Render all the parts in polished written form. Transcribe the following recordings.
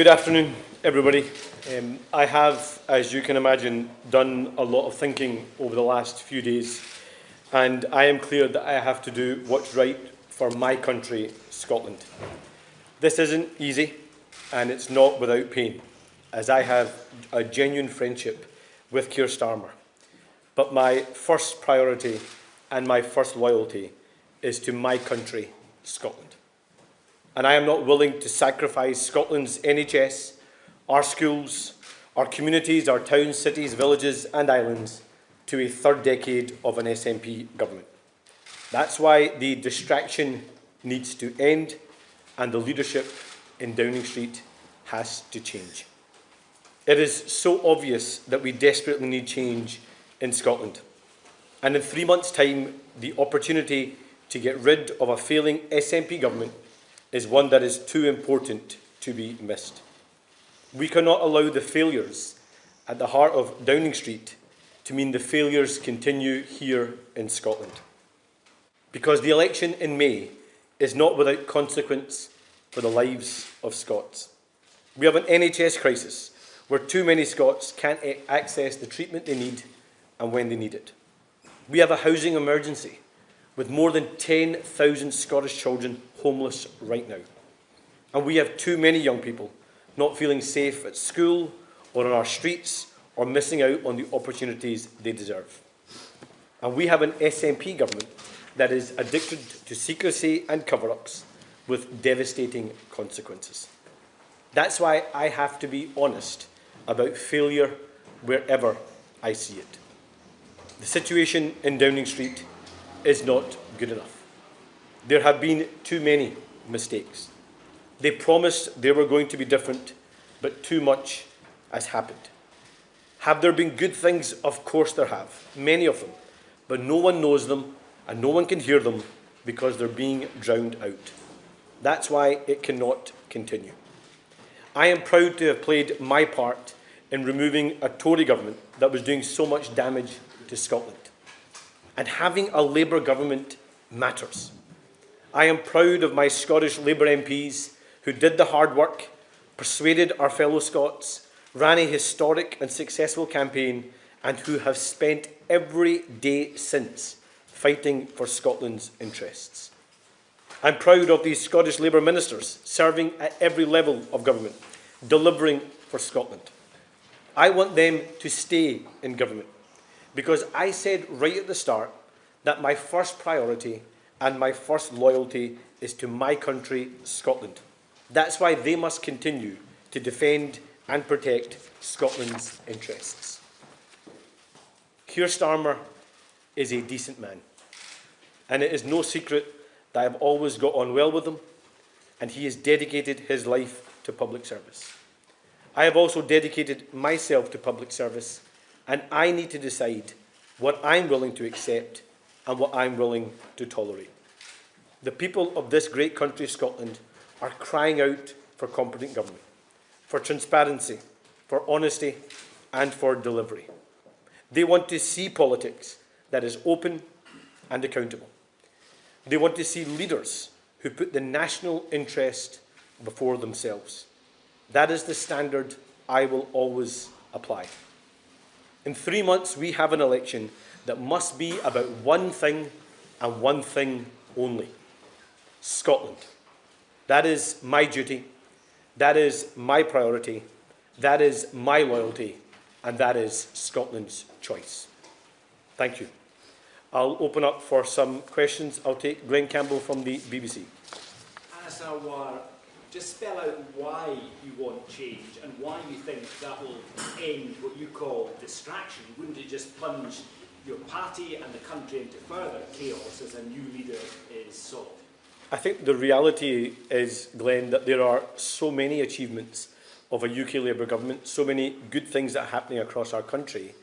Good afternoon, everybody. I have, as you can imagine, done a lot of thinking over the last few days, and I am clear that I have to do what's right for my country, Scotland. This isn't easy, and it's not without pain, as I have a genuine friendship with Keir Starmer. But my first priority and my first loyalty is to my country, Scotland. And I am not willing to sacrifice Scotland's NHS, our schools, our communities, our towns, cities, villages and islands to a third decade of an SNP government. That's why the distraction needs to end and the leadership in Downing Street has to change. It is so obvious that we desperately need change in Scotland. And in 3 months' time, the opportunity to get rid of a failing SNP government is one that is too important to be missed. We cannot allow the failures at the heart of Downing Street to mean the failures continue here in Scotland. Because the election in May is not without consequence for the lives of Scots. We have an NHS crisis where too many Scots can't access the treatment they need and when they need it. We have a housing emergency with more than 10,000 Scottish children homeless right now. And we have too many young people not feeling safe at school or on our streets or missing out on the opportunities they deserve. And we have an SNP government that is addicted to secrecy and cover-ups with devastating consequences. That's why I have to be honest about failure wherever I see it. The situation in Downing Street is not good enough. There have been too many mistakes. They promised they were going to be different, but too much has happened. Have there been good things? Of course there have, many of them, but no one knows them and no one can hear them because they're being drowned out. That's why it cannot continue. I am proud to have played my part in removing a Tory government that was doing so much damage to Scotland. And having a Labour government matters. I am proud of my Scottish Labour MPs who did the hard work, persuaded our fellow Scots, ran a historic and successful campaign, and who have spent every day since fighting for Scotland's interests. I'm proud of these Scottish Labour ministers serving at every level of government, delivering for Scotland. I want them to stay in government because I said right at the start that my first priority and my first loyalty is to my country, Scotland. That's why they must continue to defend and protect Scotland's interests. Keir Starmer is a decent man, and it is no secret that I have always got on well with him, and he has dedicated his life to public service. I have also dedicated myself to public service, and I need to decide what I'm willing to accept and what I'm willing to tolerate. The people of this great country, Scotland, are crying out for competent government, for transparency, for honesty, and for delivery. They want to see politics that is open and accountable. They want to see leaders who put the national interest before themselves. That is the standard I will always apply. In 3 months, we have an election that must be about one thing and one thing only: Scotland. That is my duty, that is my priority, that is my loyalty, and that is Scotland's choice. Thank you. I'll open up for some questions. I'll take Glenn Campbell from the BBC. Anas Sarwar, just spell out why you want change and why you think that will end what you call distraction. Wouldn't it just plunge your party and the country into further chaos as a new leader is sought? I think the reality is, Glenn, that there are so many achievements of a UK Labour government, so many good things that are happening across our country.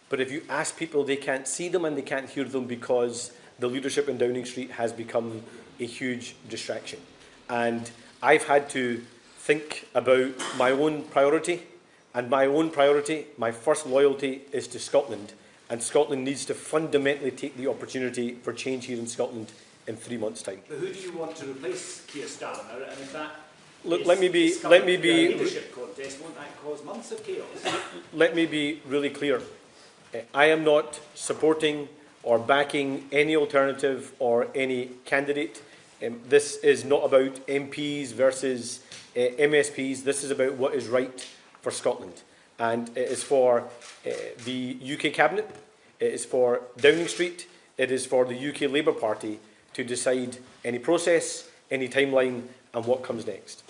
But if you ask people, they can't see them and they can't hear them because the leadership in Downing Street has become a huge distraction. And I've had to think about my own priority, and my own priority, my first loyalty, is to Scotland. And Scotland needs to fundamentally take the opportunity for change here in Scotland in 3 months' time. But who do you want to replace Keir Starmer? And if that Look, let me be leadership contest, won't that cause months of chaos? Let me be really clear. I am not supporting or backing any alternative or any candidate. This is not about MPs versus MSPs. This is about what is right for Scotland. And it is for the UK Cabinet, it is for Downing Street, it is for the UK Labour Party to decide any process, any timeline, and what comes next.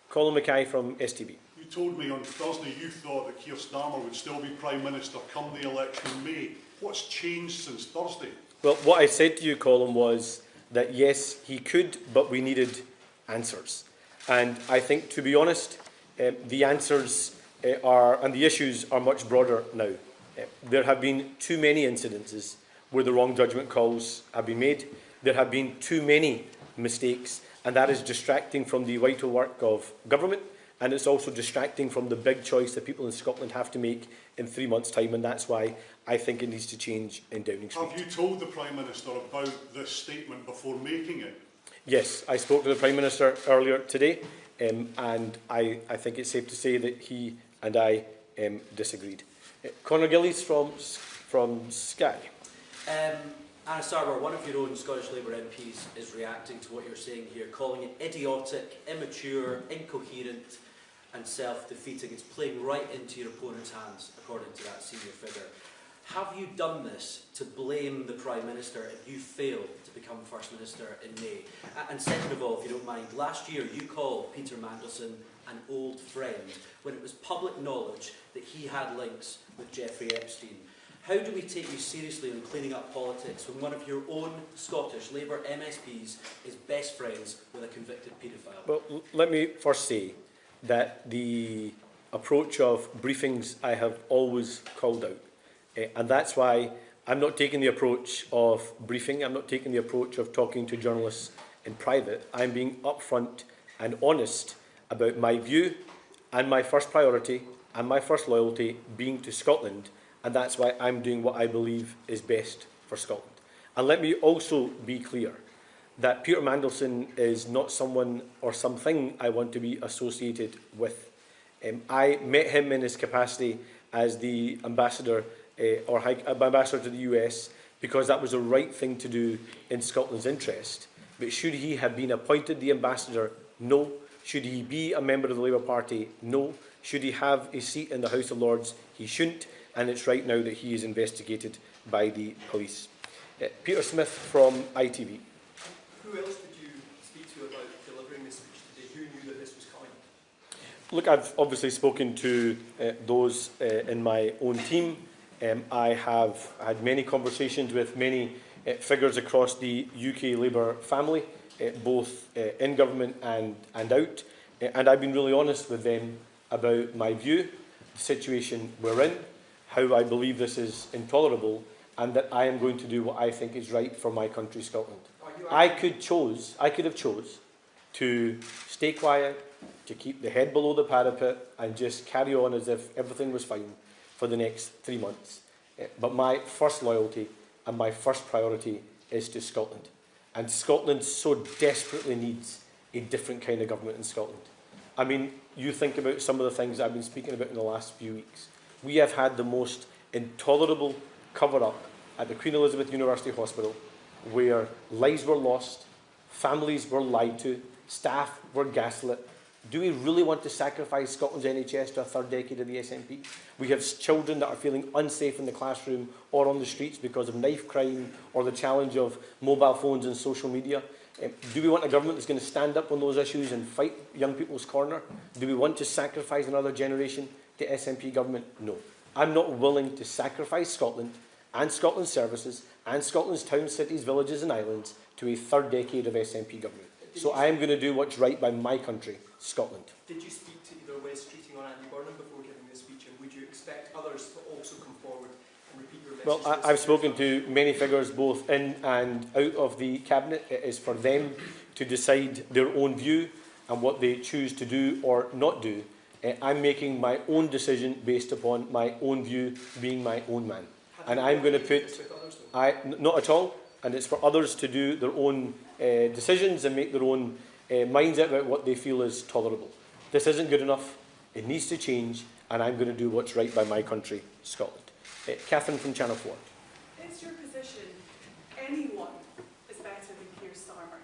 Colin Mackay from STB. You told me on Thursday you thought that Keir Starmer would still be Prime Minister come the election in May. What's changed since Thursday? Well, what I said to you, Colin, was that yes, he could, but we needed answers. And I think, to be honest, the answers and the issues are much broader now. There have been too many incidences where the wrong judgment calls have been made. There have been too many mistakes, and that is distracting from the vital work of government, and it's also distracting from the big choice that people in Scotland have to make in 3 months' time, and that's why I think it needs to change in Downing Street. Have you told the Prime Minister about this statement before making it? Yes, I spoke to the Prime Minister earlier today, and I think it's safe to say that he and I disagreed. Conor Gillies from Sky. Anas Sarwar, one of your own Scottish Labour MPs is reacting to what you're saying here, calling it idiotic, immature, incoherent and self-defeating. It's playing right into your opponent's hands, according to that senior figure. Have you done this to blame the Prime Minister if you failed to become First Minister in May? And second of all, if you don't mind, last year you called Peter Mandelson an old friend when it was public knowledge that he had links with Jeffrey Epstein. How do we take you seriously in cleaning up politics when one of your own Scottish Labour MSPs is best friends with a convicted paedophile? Well, let me first say that the approach of briefings I have always called out. And that's why I'm not taking the approach of briefing, I'm not taking the approach of talking to journalists in private. I'm being upfront and honest about my view and my first priority and my first loyalty being to Scotland, and that's why I'm doing what I believe is best for Scotland. And let me also be clear that Peter Mandelson is not someone or something I want to be associated with. I met him in his capacity as the ambassador ambassador to the US because that was the right thing to do in Scotland's interest. But should he have been appointed the ambassador? No. Should he be a member of the Labour Party? No. Should he have a seat in the House of Lords? He shouldn't, and it's right now that he is investigated by the police. Peter Smith from ITV. Who else did you speak to about delivering this speech today? Who knew that this was coming? Look, I've obviously spoken to those in my own team. I have had many conversations with many figures across the UK Labour family, both in government and out. And I've been really honest with them about my view, the situation we're in, how I believe this is intolerable, and that I am going to do what I think is right for my country, Scotland. I could have chose to stay quiet, to keep the head below the parapet and just carry on as if everything was fine for the next 3 months. But my first loyalty and my first priority is to Scotland. And Scotland so desperately needs a different kind of government in Scotland. I mean, you think about some of the things I've been speaking about in the last few weeks. We have had the most intolerable cover-up at the Queen Elizabeth University Hospital, where lives were lost, families were lied to, staff were gaslit. Do we really want to sacrifice Scotland's NHS to a third decade of the SNP? We have children that are feeling unsafe in the classroom or on the streets because of knife crime or the challenge of mobile phones and social media. Do we want a government that's going to stand up on those issues and fight young people's corner? Do we want to sacrifice another generation to SNP government? No. I'm not willing to sacrifice Scotland and Scotland's services and Scotland's towns, cities, villages and islands to a third decade of SNP government. So I am going to do what's right by my country, Scotland. Did you speak to either Wes Streeting or Andy Burnham before giving this speech, and would you expect others to also come forward and repeat your message? Well, I've spoken to many figures both in and out of the Cabinet. It is for them to decide their own view and what they choose to do or not do. I'm making my own decision based upon my own view, being my own man. And I'm going to put... Not at all. And it's for others to do their own decisions and make their own minds up about what they feel is tolerable. This isn't good enough. It needs to change, and I'm going to do what's right by my country, Scotland. Catherine from Channel 4. Is your position anyone is better than Keir Starmer?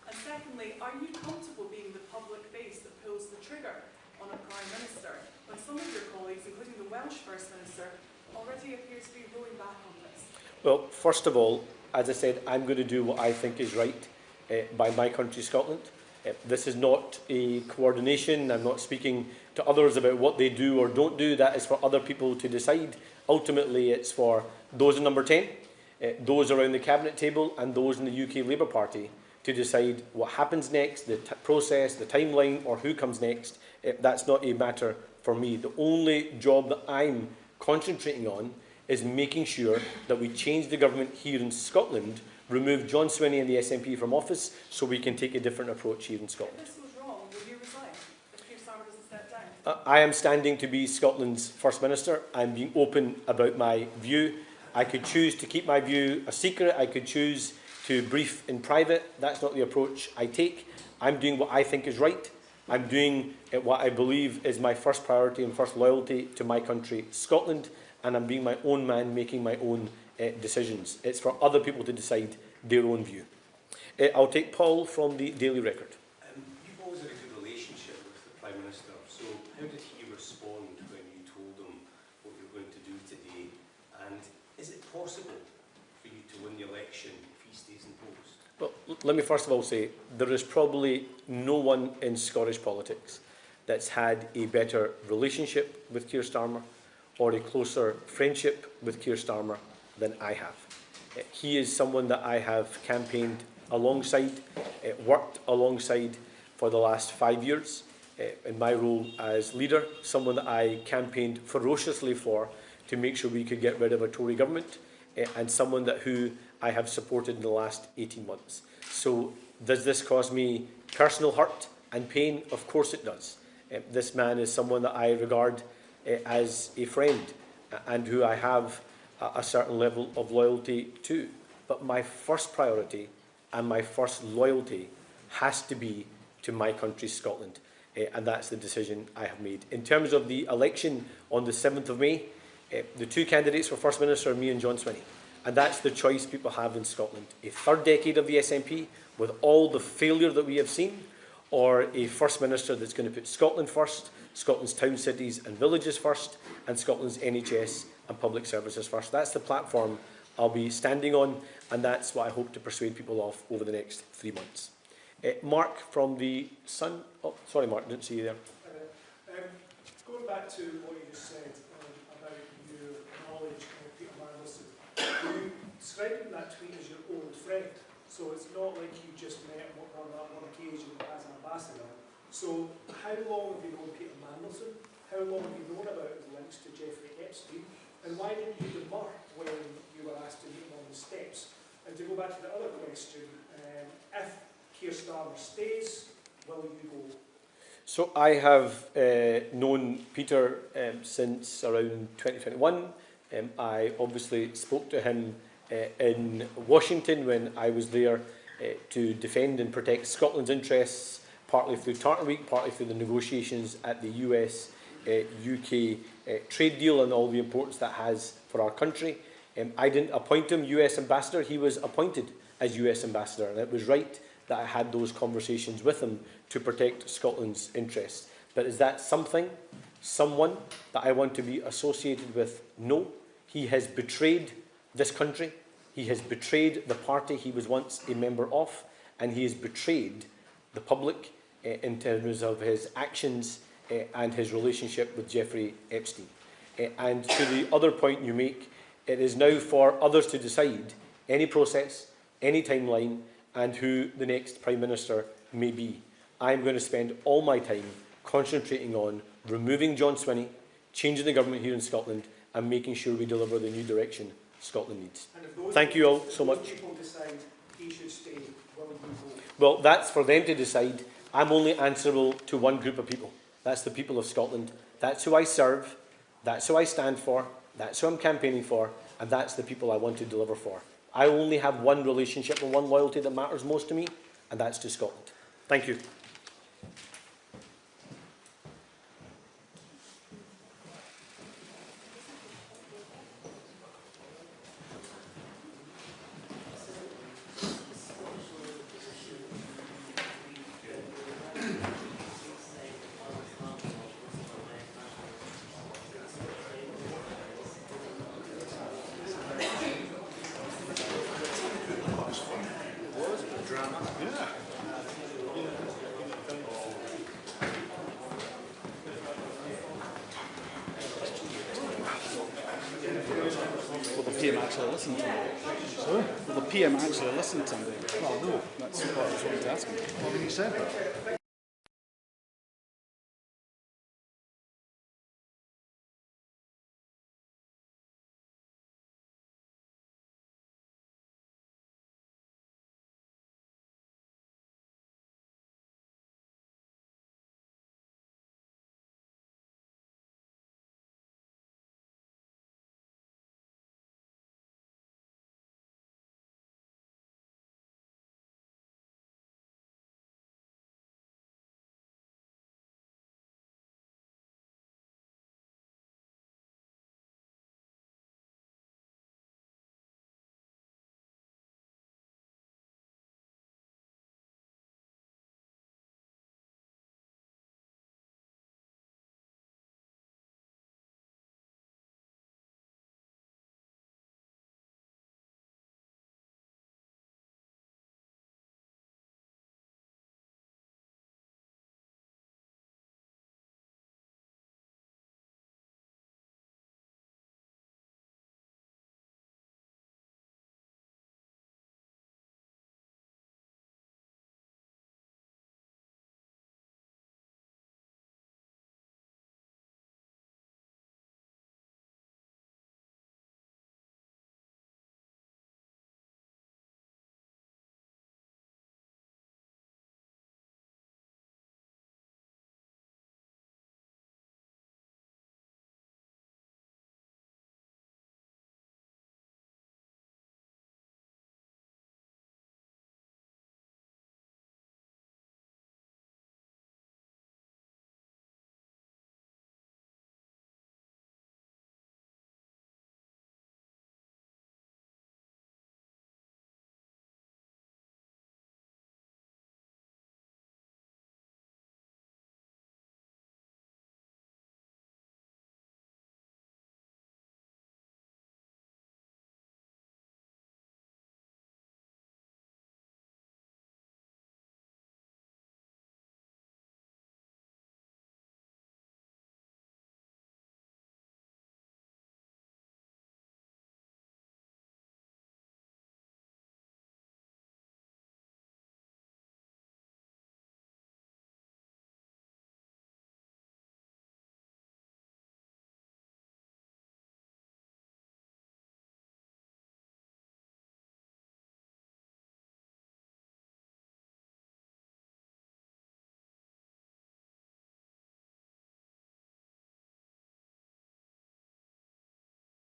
And secondly, are you comfortable being the public face that pulls the trigger on a Prime Minister when some of your colleagues, including the Welsh First Minister, already appear to be rolling back on this? Well, first of all, as I said, I'm going to do what I think is right by my country, Scotland. This is not a coordination. I'm not speaking to others about what they do or don't do. That is for other people to decide. Ultimately, it's for those in number 10, those around the Cabinet table and those in the UK Labour Party to decide what happens next, the process, the timeline, or who comes next. That's not a matter for me. The only job that I'm concentrating on is making sure that we change the government here in Scotland, remove John Swinney and the SNP from office, so we can take a different approach here in Scotland. If this was wrong, would you resign if Keir Starmer doesn't step down? I am standing to be Scotland's First Minister. I'm being open about my view. I could choose to keep my view a secret. I could choose to brief in private. That's not the approach I take. I'm doing what I think is right. I'm doing what I believe is my first priority and first loyalty to my country, Scotland, and I'm being my own man, making my own decisions. It's for other people to decide their own view. I'll take Paul from the Daily Record. You've always had a good relationship with the Prime Minister, so how did he respond when you told him what you're going to do today? And is it possible for you to win the election if he stays in post? Well, let me first of all say, there is probably no one in Scottish politics that's had a better relationship with Keir Starmer or a closer friendship with Keir Starmer than I have. He is someone that I have campaigned alongside, worked alongside for the last 5 years in my role as leader, someone that I campaigned ferociously for to make sure we could get rid of a Tory government, and someone who I have supported in the last 18 months. So does this cause me personal hurt and pain? Of course it does. This man is someone that I regard as a friend and who I have a certain level of loyalty to. But my first priority and my first loyalty has to be to my country, Scotland. And that's the decision I have made. In terms of the election on the 7th of May, the two candidates for First Minister are me and John Swinney. And that's the choice people have in Scotland. A third decade of the SNP with all the failure that we have seen, or a First Minister that's going to put Scotland first, Scotland's towns, cities and villages first, and Scotland's NHS and public services first. That's the platform I'll be standing on, and that's what I hope to persuade people of over the next 3 months. Mark from the Sun. Oh, sorry, Mark, didn't see you there. Going back to what you just said about your knowledge of Peter Mandelson, you described in that tweet as your old friend. So it's not like you just met on that one occasion as an ambassador. So how long have you known Peter Mandelson? How long have you known about his links to Jeffrey Epstein? And why didn't you demur when you were asked to meet him on the steps? And to go back to the other question, if Keir Starmer stays, will you go? So I have known Peter since around 2021. I obviously spoke to him in Washington when I was there to defend and protect Scotland's interests, partly through Tartan Week, partly through the negotiations at the US-UK trade deal and all the importance that has for our country. I didn't appoint him US ambassador, he was appointed as US ambassador, and it was right that I had those conversations with him to protect Scotland's interests. But is that someone that I want to be associated with? No. He has betrayed this country. He has betrayed the party he was once a member of, and he has betrayed the public in terms of his actions and his relationship with Jeffrey Epstein. And to the other point you make, it is now for others to decide any process, any timeline, and who the next Prime Minister may be. I'm going to spend all my time concentrating on removing John Swinney, changing the government here in Scotland, and making sure we deliver the new direction Scotland needs. Thank you all so much. People decide he should stay, will you go? Well, that's for them to decide. I'm only answerable to one group of people. That's the people of Scotland. That's who I serve. That's who I stand for. That's who I'm campaigning for. And that's the people I want to deliver for. I only have one relationship and one loyalty that matters most to me, and that's to Scotland. Thank you. Will the PM actually listen to me? Sorry? Will the PM actually listen to me? Well, no. That's what I was asking. Well, he said that.